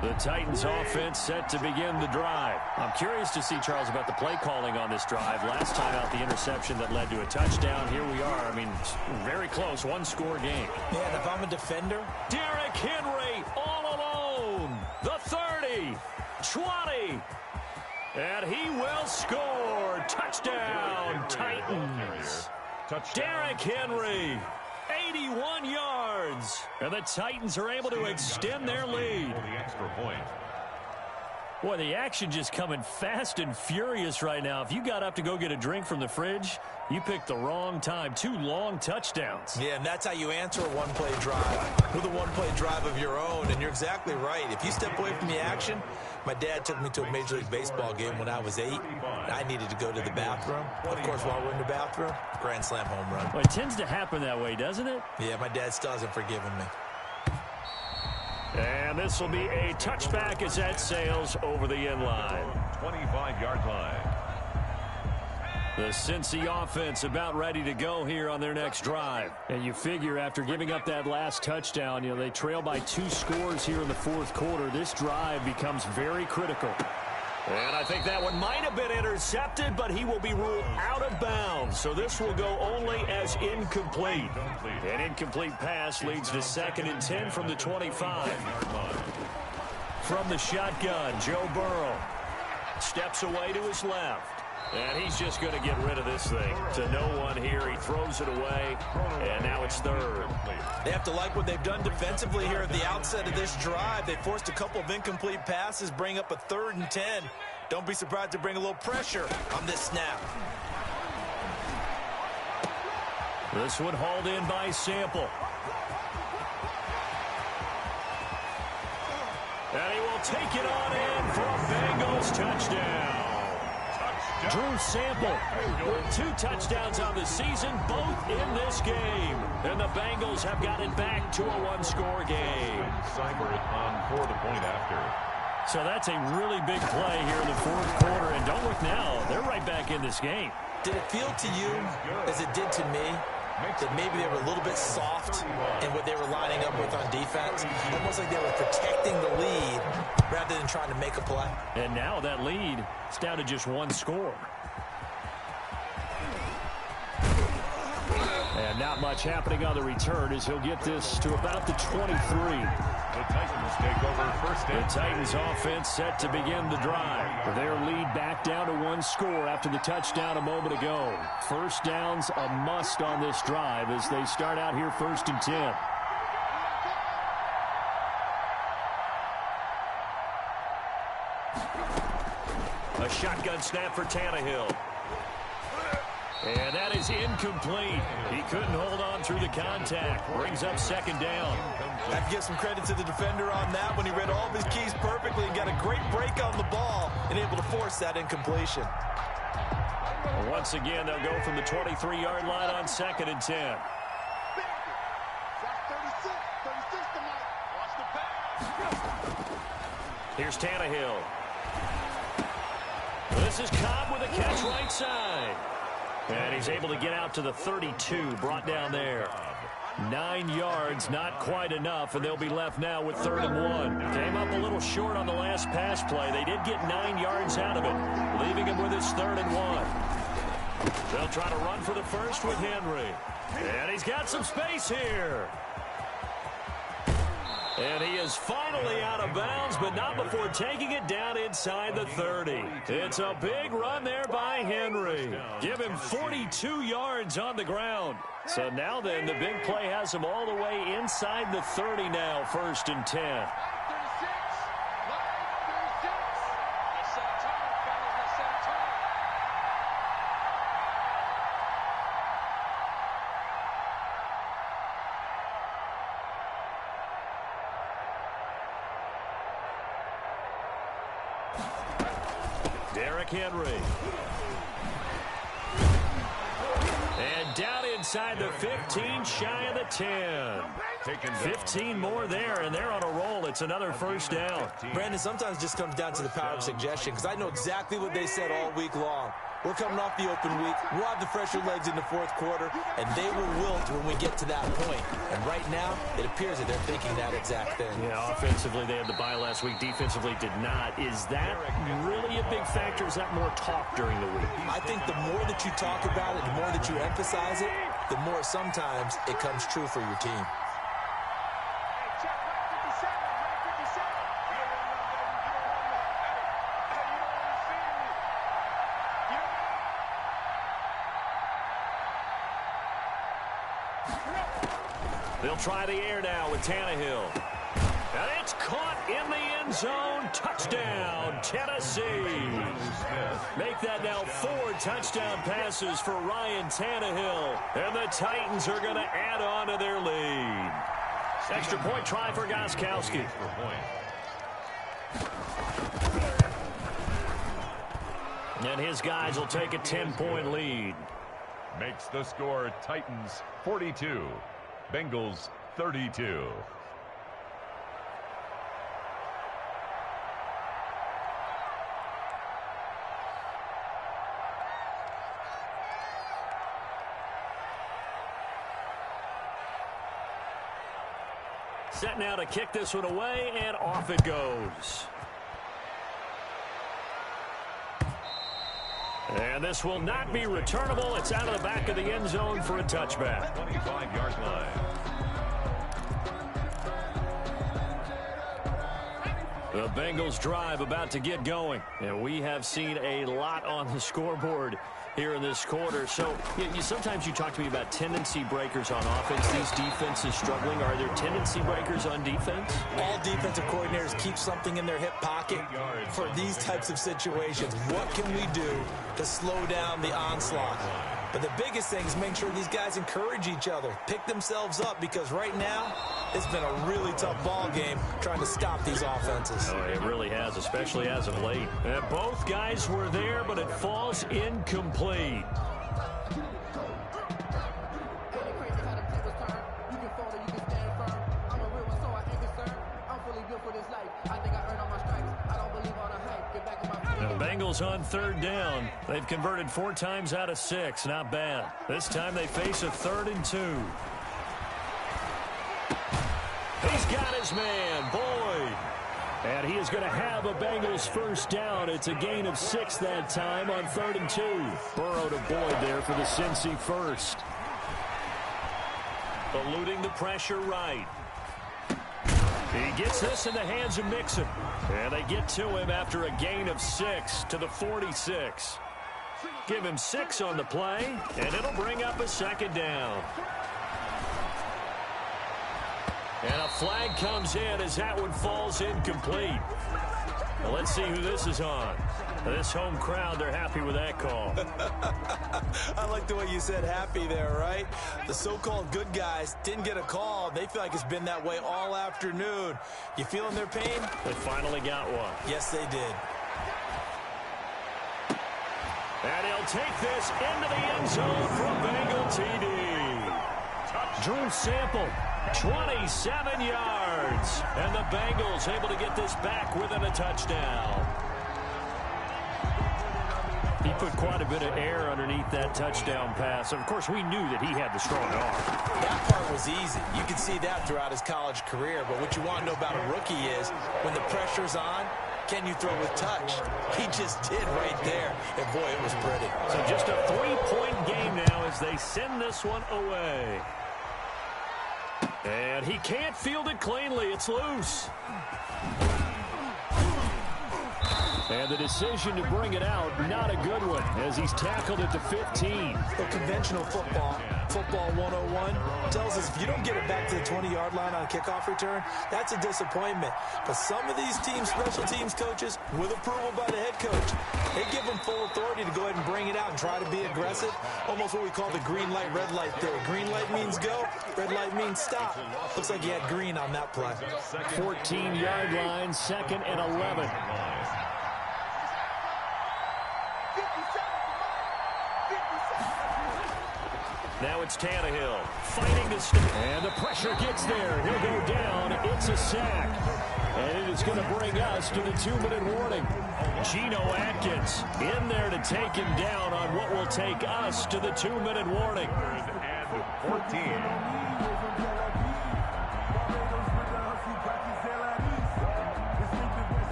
The Titans offense set to begin the drive. I'm curious to see, Charles, about the play calling on this drive. Last time out, the interception that led to a touchdown. Here we are. I mean, very close, one-score game. Yeah, and if I'm a defender, Derrick Henry all alone. The 30, 20, and he will score. Touchdown, Titans. Derrick Henry, 81 yards. And the Titans are able to extend their lead. The extra point. Boy, the action just coming fast and furious right now. If you got up to go get a drink from the fridge, you picked the wrong time. 2 long touchdowns. yeah, and that's how you answer a one-play drive with a one-play drive of your own. And you're exactly right. If you step away from the action, my dad took me to a Major League Baseball game when I was 8. And I needed to go to the bathroom. Of course, while we're in the bathroom, grand slam home run. Well, it tends to happen that way, doesn't it? Yeah, my dad still hasn't forgiven me. And this will be a touchback as that sails over the end line. 25-yard line. The Cincy offense about ready to go here on their next drive. And you figure after giving up that last touchdown, you know, they trail by 2 scores here in the fourth quarter. This drive becomes very critical. And I think that one might have been intercepted, but he will be ruled out of bounds. So this will go only as incomplete. An incomplete pass leads to 2nd and 10 from the 25. From the shotgun, Joe Burrow steps away to his left. And he's just going to get rid of this thing to no one here. He throws it away, and now it's 3rd. They have to like what they've done defensively here at the outset of this drive. They forced a couple of incomplete passes, bring up a 3rd and 10. Don't be surprised to bring a little pressure on this snap. This one hauled in by Sample. And he will take it on in for a Bengals touchdown. Drew Sample with 2 touchdowns on the season, both in this game. And the Bengals have got it back to a one-score game. Cyber on for the point after. So that's a really big play here in the fourth quarter. And don't look now, they're right back in this game. Did it feel to you, as it did to me, that maybe they were a little bit soft in what they were lining up with on defense? Almost like they were protecting the lead rather than trying to make a play. And now that lead is down to just 1 score. And not much happening on the return as he'll get this to about the 23. The Titans take over 1st and The Titans offense set to begin the drive. Their lead back down to 1 score after the touchdown a moment ago. First down's a must on this drive as they start out here 1st and 10. A shotgun snap for Tannehill. And that is incomplete. He couldn't hold on through the contact. Brings up 2nd down. I have to give some credit to the defender on that when he read all of his keys perfectly and got a great break on the ball and able to force that incompletion. Once again, they'll go from the 23-yard line on 2nd and 10. Here's Tannehill. This is Cobb with a catch right side. And he's able to get out to the 32, brought down there. 9 yards, not quite enough, and they'll be left now with 3rd and 1. Came up a little short on the last pass play. They did get 9 yards out of it, leaving him with his 3rd and 1. They'll try to run for the first with Henry. And he's got some space here. And he is finally out of bounds, but not before taking it down inside the 30. It's a big run there by Henry. Give him 42 yards on the ground. So now then, the big play has him all the way inside the 30 now, 1st and 10. Derrick Henry. And down inside the 15, shy of the 10. 15 more there, and they're on a roll. It's another 1st down. Brandon, sometimes it just comes down to the power of suggestion, because I know exactly what they said all week long. We're coming off the open week. We'll have the fresher legs in the 4th quarter, and they will wilt when we get to that point. And right now, it appears that they're thinking that exact thing. Yeah, offensively, they had the bye last week. Defensively, did not. Is that really a big factor? Is that more talk during the week? I think the more that you talk about it, the more that you emphasize it, the more sometimes it comes true for your team. They'll try the air now with Tannehill. And it's caught in the end zone. Touchdown, Tennessee. Make that now 4 touchdown passes for Ryan Tannehill. And the Titans are going to add on to their lead. Extra point try for Gostkowski. And his guys will take a 10-point lead. Makes the score Titans 42. Bengals 32. Set now to kick this one away, and off it goes. And this will not be returnable. It's out of the back of the end zone for a touchback. 25-yard line. The Bengals drive about to get going. And we have seen a lot on the scoreboard here in this quarter. So sometimes you talk to me about tendency breakers on offense. These defenses struggling. Are there tendency breakers on defense? All defensive coordinators keep something in their hip pocket for these types of situations. What can we do to slow down the onslaught? But the biggest thing is make sure these guys encourage each other, pick themselves up, because right now it's been a really tough ball game trying to stop these offenses. Oh, it really has, especially as of late. And both guys were there, but it falls incomplete. Bengals on 3rd down. They've converted 4 times out of 6. Not bad. This time they face a 3rd and 2. He's got his man, Boyd. And he is going to have a Bengals 1st down. It's a gain of 6 that time on 3rd and 2. Burrow to Boyd there for the Cincy 1st. Eluding the pressure right. He gets this in the hands of Mixon. And they get to him after a gain of 6 to the 46. Give him 6 on the play, and it'll bring up a 2nd down. And a flag comes in as that one falls incomplete. Well, let's see who this is on. This home crowd, they're happy with that call. I like the way you said happy there, right? The so-called good guys didn't get a call. They feel like it's been that way all afternoon. You feeling their pain? They finally got one. Yes, they did. And he'll take this into the end zone from Bengal TD. Drew Sample, 27 yards. And the Bengals able to get this back within a touchdown. He put quite a bit of air underneath that touchdown pass. Of course, we knew that he had the strong arm. That part was easy. You can see that throughout his college career. But what you want to know about a rookie is when the pressure's on, can you throw with touch? He just did right there. And, boy, it was pretty. So just a 3-point game now as they send this one away. And he can't field it cleanly. It's loose. And the decision to bring it out, not a good one, as he's tackled at the 15. But conventional football 101, tells us if you don't get it back to the 20-yard line on a kickoff return, that's a disappointment. But some of these teams, special teams coaches, with approval by the head coach, they give them full authority to go ahead and bring it out and try to be aggressive. Almost what we call the green light, red light theory. Green light means go, red light means stop. Looks like he had green on that play. 14-yard line, 2nd and 11. Now it's Tannehill fighting to stay. And the pressure gets there. He'll go down. It's a sack. And it is going to bring us to the 2-minute warning. Geno Atkins in there to take him down on what will take us to the 2-minute warning. And 14.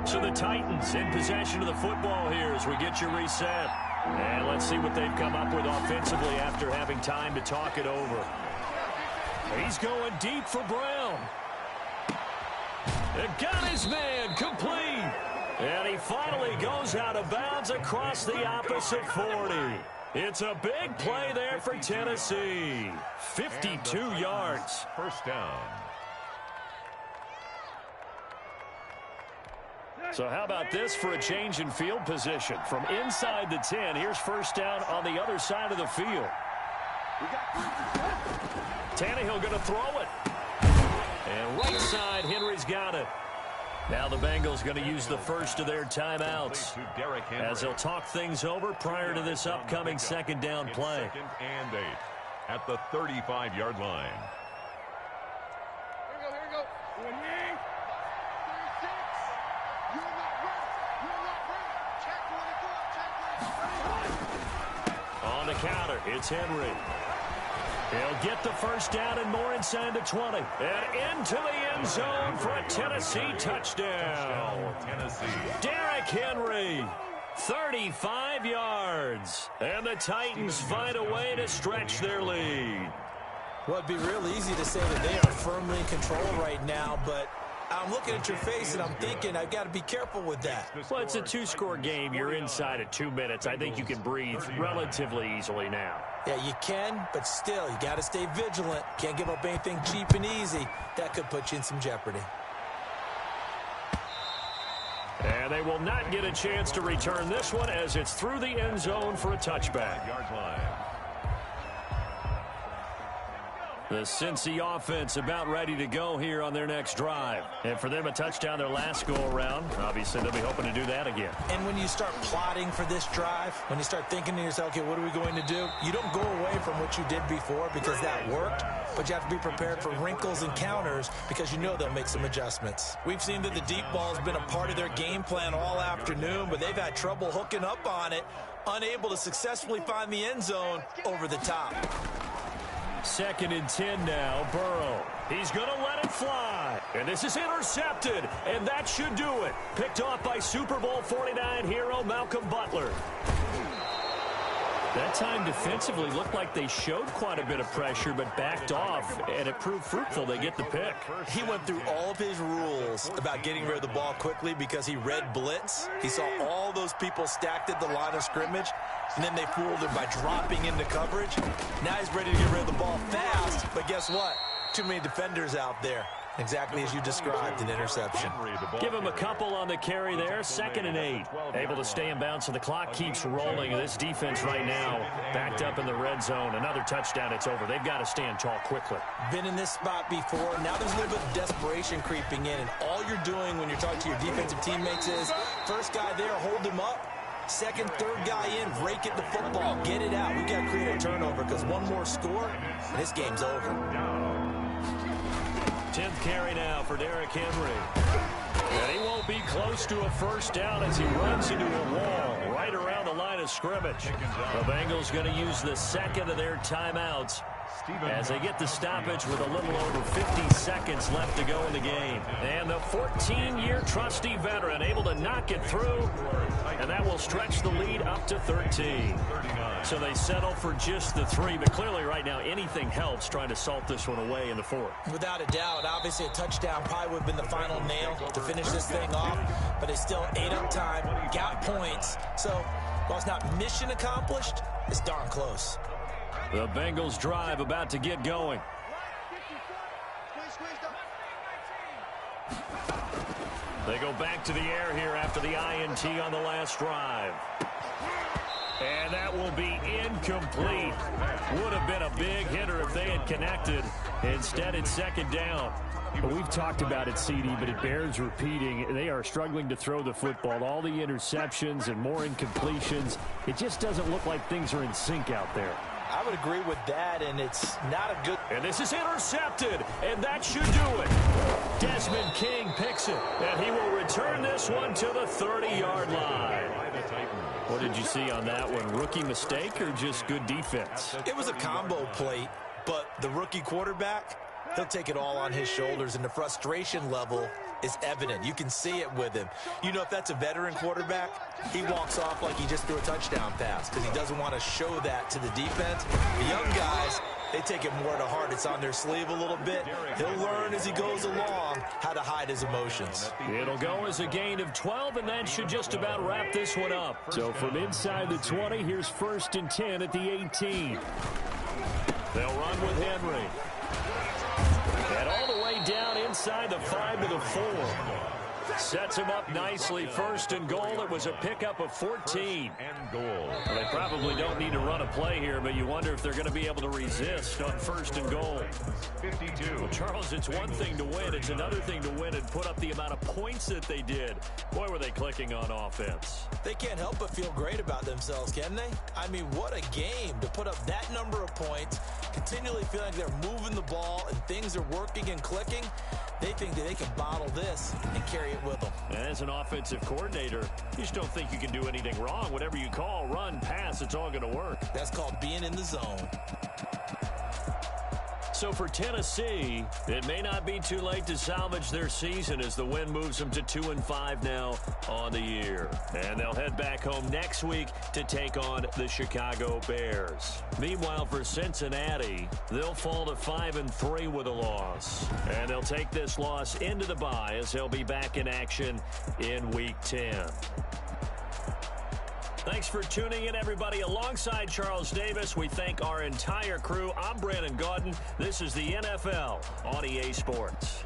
So the Titans in possession of the football here as we get you reset. And let's see what they've come up with offensively after having time to talk it over. He's going deep for Brown. They've got his man complete. And he finally goes out of bounds across the opposite 40. It's a big play there for Tennessee. 52 yards. First down. So how about this for a change in field position? From inside the 10, here's first down on the other side of the field. Tannehill going to throw it. And right side, Henry's got it. Now the Bengals going to use the first of their timeouts as they'll talk things over prior to this upcoming second down play. 2nd and 8 at the 35-yard line. On the counter, it's Henry. He'll get the first down and more inside the 20. And into the end zone for a Tennessee touchdown. Tennessee. Derrick Henry, 35 yards. And the Titans find a way to stretch their lead. Well, it'd be real easy to say that they are firmly in control right now, but I'm looking at your face and I'm thinking I've got to be careful with that. Well, it's a 2-score game. You're inside at 2 minutes. I think you can breathe relatively easily now. Yeah, you can, but still, you got to stay vigilant. Can't give up anything cheap and easy. That could put you in some jeopardy. And they will not get a chance to return this one as it's through the end zone for a touchback. Yard line. The Cincy offense about ready to go here on their next drive. And for them, a touchdown their last go-around. Obviously, they'll be hoping to do that again. And when you start plotting for this drive, when you start thinking to yourself, okay, what are we going to do? You don't go away from what you did before because that worked, but you have to be prepared for wrinkles and counters because you know they'll make some adjustments. We've seen that the deep ball has been a part of their game plan all afternoon, but they've had trouble hooking up on it, unable to successfully find the end zone over the top. 2nd and 10 now, Burrow. He's going to let it fly. And this is intercepted, and that should do it. Picked off by Super Bowl 49 hero Malcolm Butler. That time defensively looked like they showed quite a bit of pressure but backed off, and it proved fruitful. They get the pick. He went through all of his rules about getting rid of the ball quickly because he read blitz. He saw all those people stacked at the line of scrimmage, and then they fooled him by dropping into coverage. Now he's ready to get rid of the ball fast, but guess what? Too many defenders out there. Exactly as you described, an interception. Give him a couple on the carry there. 2nd and 8. Able to stay in bounds, so the clock keeps rolling. This defense right now backed up in the red zone. Another touchdown, it's over. They've got to stand tall quickly. Been in this spot before. Now there's a little bit of desperation creeping in, and all you're doing when you're talking to your defensive teammates is first guy there, hold him up. Second, third guy in, rake at the football. Get it out. We've got to create a turnover because one more score, and this game's over. 10th carry now for Derrick Henry. And he won't be close to a first down as he runs into a wall right around the line of scrimmage. The Bengals going to use the second of their timeouts as they get the stoppage with a little over 50 seconds left to go in the game. And the 14-year trusty veteran able to knock it through, and that will stretch the lead up to 13. So they settle for just the 3, but clearly right now anything helps trying to salt this one away in the 4th. Without a doubt, obviously a touchdown probably would have been the final nail to finish this thing off, but it's still ate up time, got points. So while it's not mission accomplished, it's darn close. The Bengals drive about to get going. They go back to the air here after the INT on the last drive. And that will be incomplete. Would have been a big hitter if they had connected. Instead, it's 2nd down. We've talked about it, CD, but it bears repeating. They are struggling to throw the football. All the interceptions and more incompletions. It just doesn't look like things are in sync out there. I would agree with that, and it's not a good... And this is intercepted, and that should do it. Desmond King picks it, and he will return this one to the 30-yard line. What did you see on that one? Rookie mistake or just good defense? It was a combo plate, but the rookie quarterback, he'll take it all on his shoulders, and the frustration level is evident. You can see it with him. You know, if that's a veteran quarterback, he walks off like he just threw a touchdown pass because he doesn't want to show that to the defense. The young guys, they take it more to heart. It's on their sleeve a little bit. He'll learn as he goes along how to hide his emotions. It'll go as a gain of 12, and that should just about wrap this one up. So from inside the 20, here's 1st and 10 at the 18. They'll run with Henry. And all the way down inside the 5 to the 4. Sets him up nicely. 1st and goal. It was a pickup of 14. Well, they probably don't need to run a play here, but you wonder if they're going to be able to resist on 1st and goal. 52. Well, Charles, it's one thing to win. It's another thing to win and put up the amount of points that they did. Boy, were they clicking on offense. They can't help but feel great about themselves, can they? I mean, what a game to put up that number of points, continually feel like they're moving the ball and things are working and clicking. They think that they can bottle this and carry it with them. And as an offensive coordinator, you just don't think you can do anything wrong. Whatever you call, run, pass, it's all going to work. That's called being in the zone. So for Tennessee, it may not be too late to salvage their season as the win moves them to 2-5 now on the year. And they'll head back home next week to take on the Chicago Bears. Meanwhile, for Cincinnati, they'll fall to 5-3 with a loss. And they'll take this loss into the bye as they'll be back in action in Week 10. Thanks for tuning in, everybody. Alongside Charles Davis, we thank our entire crew. I'm Brandon Gaudin. This is the NFL on EA Sports.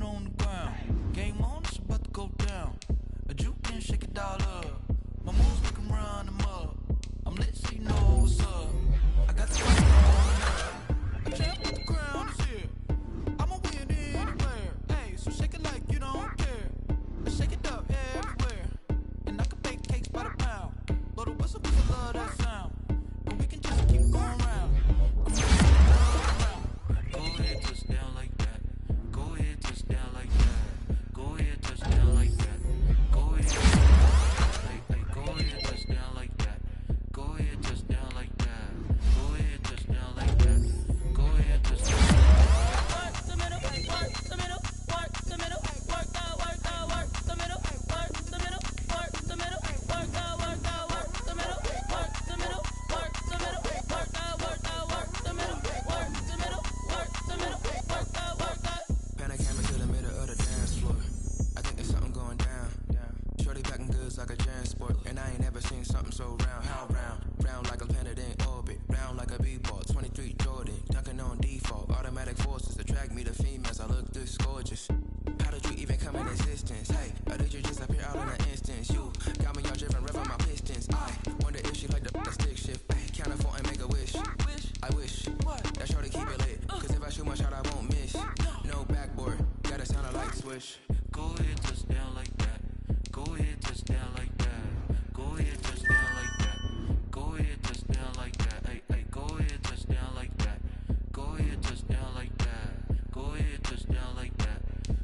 it on the ground. Game on, it's about to go down. A juke and shake it all up. My moves make 'em run them up. I'm lit so you know what's up. I got the fight on. A champ with the crown is here. I'ma win anywhere. Hey, so shake it like you don't care. Let's shake it up everywhere. And I can bake cakes by the pound. Blow the whistle 'cause I love that sound. And we can just keep going round. Go ahead, touch down like that. Go ahead, touch down like that. Go ahead, touch down like that. Go ahead, hey, go ahead, touch down like that. Go ahead, touch down like that. Go ahead, touch down like that. Go ahead, touch down. Work the middle, work the middle, work the middle, work the middle, work the middle, work the middle, work the middle, work the middle, work the middle, work the middle, work the middle, work the middle, work the. Panic hammer to the middle of the dance floor. I think there's something going down. Shorty packing goods like a transport, and I ain't never seen something so round. How round? Round like a planet in orbit, round like a b-ball. 23 Jordan, dunking on default. Automatic forces attract me to females. I look this gorgeous. How did you even come in existence? Hey, or did you just appear out in an instance? You got me all driven, revving my pistons. I wonder if she like the stick shift. Ay, count a 4 and make a wish. I wish that shorty keep it lit. Cause if I shoot my shot, I won't miss. No backboard, gotta sound like swish. Go ahead, touch down like that. Go ahead, touch down like that. Go ahead, touch down like that. Go ahead, touch down like that. Hey, go ahead, touch down like that. Go ahead, touch down like that. Go ahead, touch down like that.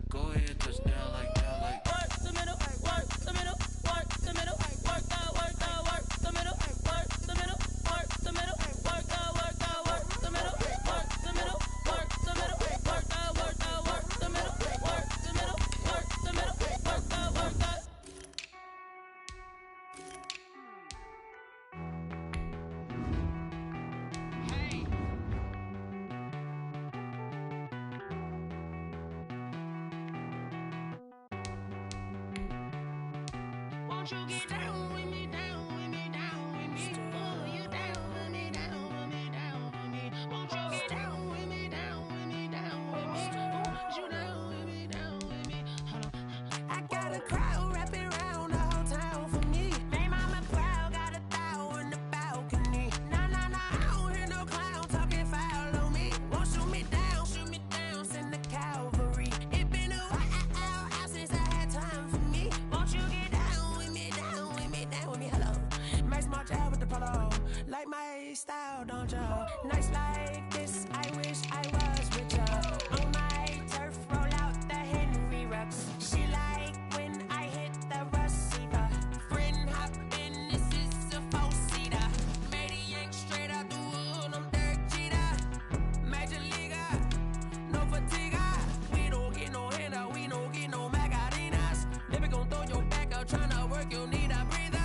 Go ahead, touch down like that. Like work the middle, work the middle, work the middle, work the middle, work the middle, work the middle, work the middle, work the middle, work the middle, work the middle, work the middle, work the middle, work the middle, work the middle, work the. Won't you get down with me, down with me, down with me? Oh, you down with me, down with me, down with me. Won't you get down with me, down with me, down with me? Oh, you down with me, down with me? Hold on. I got a crowd wrapping around the whole town for me. They mama proud, got a thou in the balcony. Nah, I don't hear no clown talking foul on me. Won't shoot me down, send the cavalry. It been a while since I had time for me. Won't you get down with me, down with me, down with me? Hello. Max March out with the polo. Like my style, don't y'all? Nights like this, I wish I was with y'all. On my turf, roll out the Henry Rux. She like when I hit the receiver. Friend hop in, this is a 4-seater. Made a yank straight out the wood, I'm Derek Jeter. Major leaguer, no fatigue. We don't get no handout, we don't get no Magarinas. Never gon' throw your back out, tryna work, you need a breather.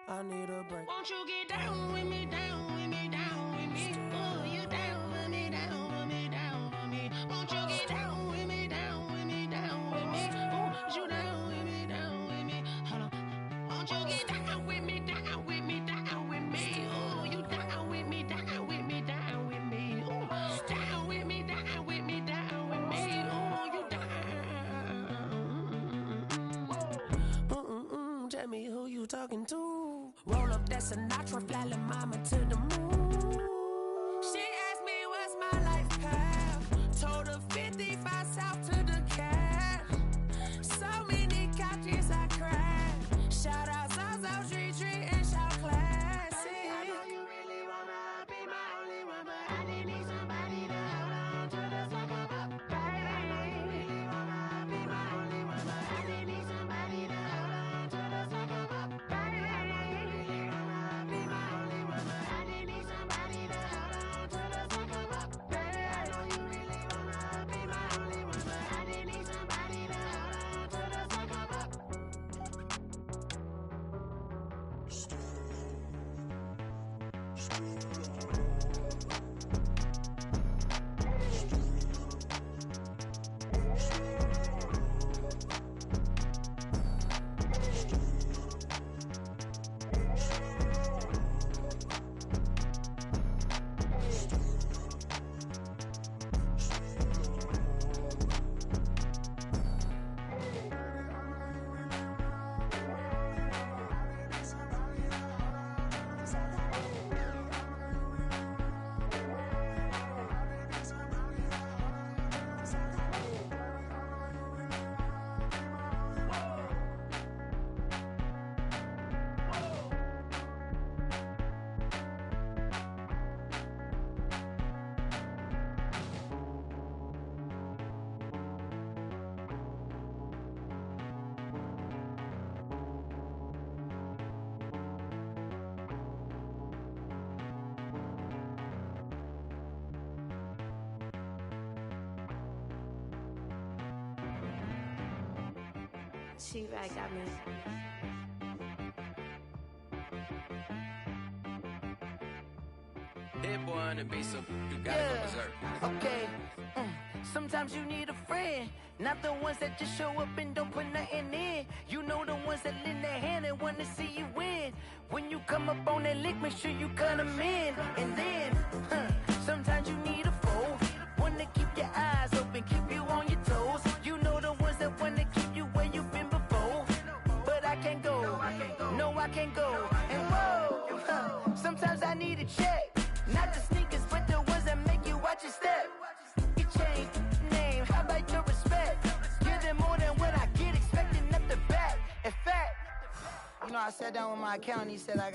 I need a break. Won't you get down with me, down with me, down with me? Oh, you down with me, down with me, down with me? Won't you get down with me, down with me, down with me? Oh, you down with me, down with me? Hold on. Won't you get down with me, down with me, down with me? Oh, you down with me, down with me, down with me? Oh, down with me, down with me, down with me? Oh, you down. Tell me who you talking to. Roll up that Sinatra, fly la mama to the moon. She asked me what's my life path. Told her 55 south to the cat. So many couches I cried. Shout out Zazo, Tree, and shout classic. I know you really wanna be my only one, but I didn't need somebody to hold on to the second up. Baby, I know you really wanna be my only one, but I didn't need somebody to hold on to the second up. Baby, I know you really wanna be my only one, but I didn't need somebody to hold on to the second up. Baby, I know you really wanna be my only one, but I didn't need somebody to hold on to the second up. She right got me. Hit boy on the beat, so you gotta go berserk. Okay. Sometimes you need a friend, not the ones that just show up and don't put nothing in. You know the ones that lend their hand and want to see you win. When you come up on that lick, make sure you cut them in. And then, sometimes you need a foe, one to keep your eyes open, keep you on your toes. You know the ones that want to keep you where you've been before. But I can't go, no I can't go. And whoa, sometimes I need a check. Not the sneakers, but the ones that make you watch your step. You change name, how about your respect? Give them more than what I get, expecting up the back. In fact, you know, I sat down with my accountant, he said I